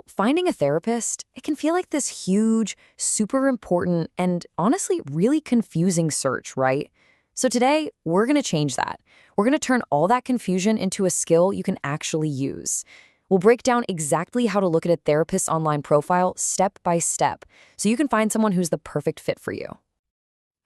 Finding a therapist, it can feel like this huge, super important, and honestly, really confusing search, right? So today, we're going to change that. We're going to turn all that confusion into a skill you can actually use. We'll break down exactly how to look at a therapist's online profile step by step so you can find someone who's the perfect fit for you.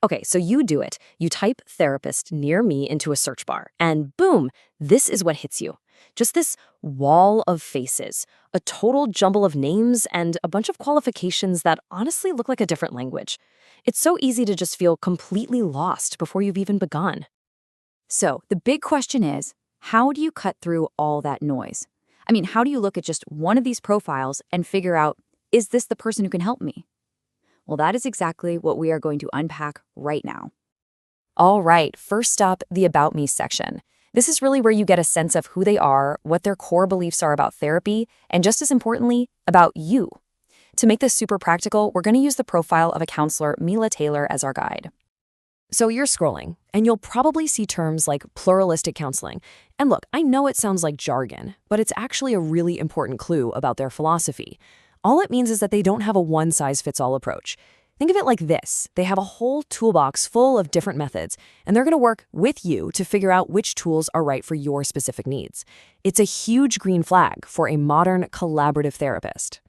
Okay, so you do it. You type therapist near me into a search bar, and boom, this is what hits you. Just this wall of faces, a total jumble of names, and a bunch of qualifications that honestly look like a different language. It's so easy to just feel completely lost before you've even begun. So the big question is, how do you cut through all that noise? How do you look at just one of these profiles and figure out, is this the person who can help me? Well, that is exactly what we are going to unpack right now. All right, first up, the About Me section. This is really where you get a sense of who they are, what their core beliefs are about therapy, and just as importantly, about you. To make this super practical, we're going to use the profile of a counselor, Mila Taylor, as our guide. So you're scrolling, and you'll probably see terms like pluralistic counseling. And look, I know it sounds like jargon, but it's actually a really important clue about their philosophy. All it means is that they don't have a one-size-fits-all approach. Think of it like this. They have a whole toolbox full of different methods, and they're going to work with you to figure out which tools are right for your specific needs. It's a huge green flag for a modern, collaborative therapist.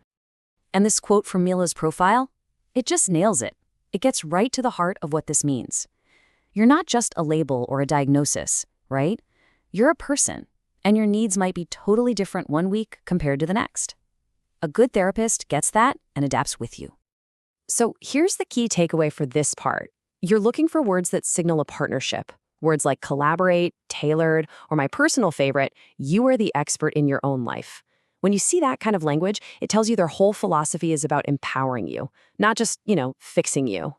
And this quote from Mila's profile, it just nails it. It gets right to the heart of what this means. You're not just a label or a diagnosis, right? You're a person, and your needs might be totally different one week compared to the next. A good therapist gets that and adapts with you. So here's the key takeaway for this part. You're looking for words that signal a partnership. Words like collaborate, tailored, or my personal favorite, you are the expert in your own life. When you see that kind of language, it tells you their whole philosophy is about empowering you, not just, fixing you.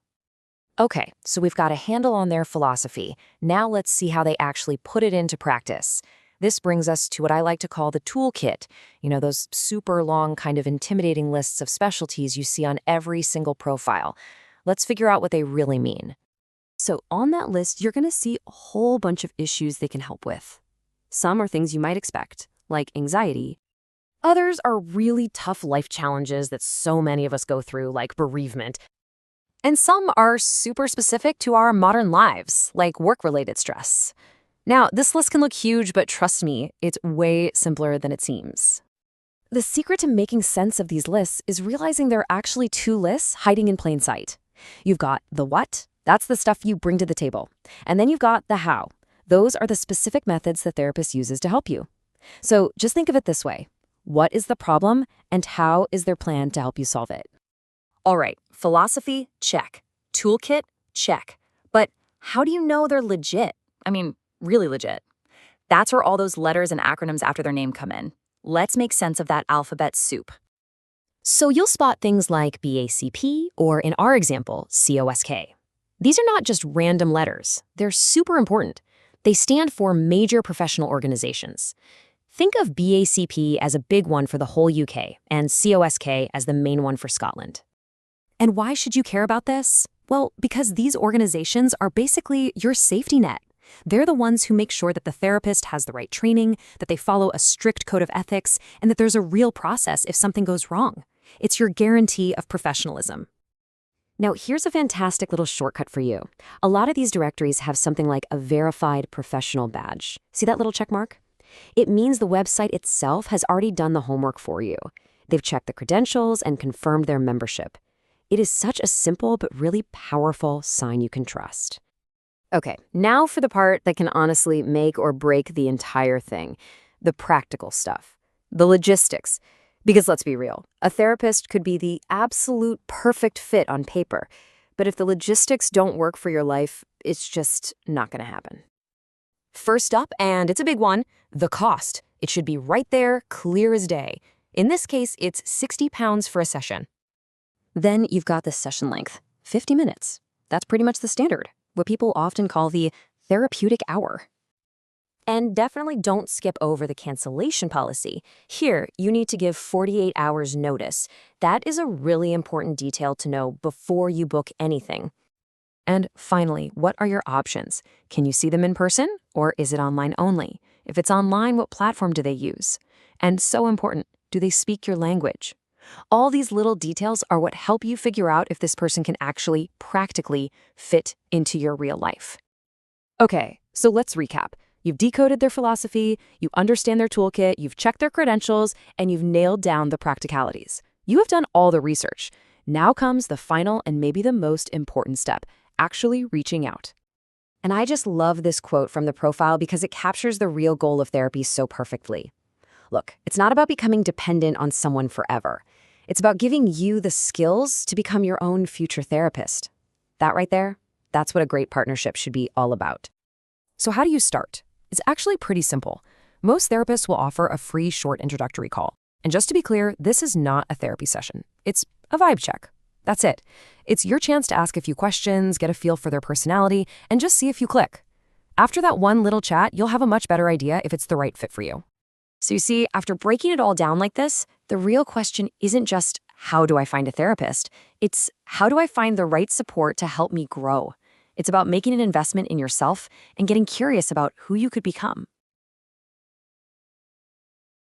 Okay, so we've got a handle on their philosophy. Now let's see how they actually put it into practice. This brings us to what I like to call the toolkit. Those super long, kind of intimidating lists of specialties you see on every single profile. Let's figure out what they really mean. So on that list, you're going to see a whole bunch of issues they can help with. Some are things you might expect, like anxiety. Others are really tough life challenges that so many of us go through, like bereavement. And some are super specific to our modern lives, like work-related stress. Now, this list can look huge, but trust me, it's way simpler than it seems. The secret to making sense of these lists is realizing there are actually two lists hiding in plain sight. You've got the what, that's the stuff you bring to the table. And then you've got the how. Those are the specific methods the therapist uses to help you. So just think of it this way. What is the problem, and how is their plan to help you solve it? All right, philosophy, check. Toolkit, check. But how do you know they're legit? Really legit. That's where all those letters and acronyms after their name come in. Let's make sense of that alphabet soup. So you'll spot things like BACP, or in our example, COSK. These are not just random letters. They're super important. They stand for major professional organizations. Think of BACP as a big one for the whole UK, and COSK as the main one for Scotland. And why should you care about this? Well, because these organizations are basically your safety net. They're the ones who make sure that the therapist has the right training, that they follow a strict code of ethics, and that there's a real process if something goes wrong. It's your guarantee of professionalism. Now, here's a fantastic little shortcut for you. A lot of these directories have something like a verified professional badge. See that little check mark? It means the website itself has already done the homework for you. They've checked the credentials and confirmed their membership. It is such a simple but really powerful sign you can trust. Okay, now for the part that can honestly make or break the entire thing. The practical stuff. The logistics. Because let's be real, a therapist could be the absolute perfect fit on paper, but if the logistics don't work for your life, it's just not going to happen. First up, and it's a big one, the cost. It should be right there, clear as day. In this case, it's £60 for a session. Then you've got the session length, 50 minutes. That's pretty much the standard, what people often call the therapeutic hour. And definitely don't skip over the cancellation policy. Here, you need to give 48 hours notice. That is a really important detail to know before you book anything. And finally, what are your options? Can you see them in person, or is it online only? If it's online, what platform do they use? And so important, Do they speak your language? All these little details are what help you figure out if this person can actually, practically fit into your real life. Okay, so let's recap. You've decoded their philosophy, you understand their toolkit, you've checked their credentials, and you've nailed down the practicalities. You have done all the research. Now comes the final and maybe the most important step, actually reaching out. And I just love this quote from the profile because it captures the real goal of therapy so perfectly. Look, it's not about becoming dependent on someone forever. It's about giving you the skills to become your own future therapist. That right there, that's what a great partnership should be all about. So how do you start? It's actually pretty simple. Most therapists will offer a free short introductory call. And just to be clear, this is not a therapy session. It's a vibe check. That's it. It's your chance to ask a few questions, get a feel for their personality, and just see if you click. After that one little chat, you'll have a much better idea if it's the right fit for you. So you see, after breaking it all down like this, the real question isn't just, how do I find a therapist? It's, how do I find the right support to help me grow? It's about making an investment in yourself and getting curious about who you could become.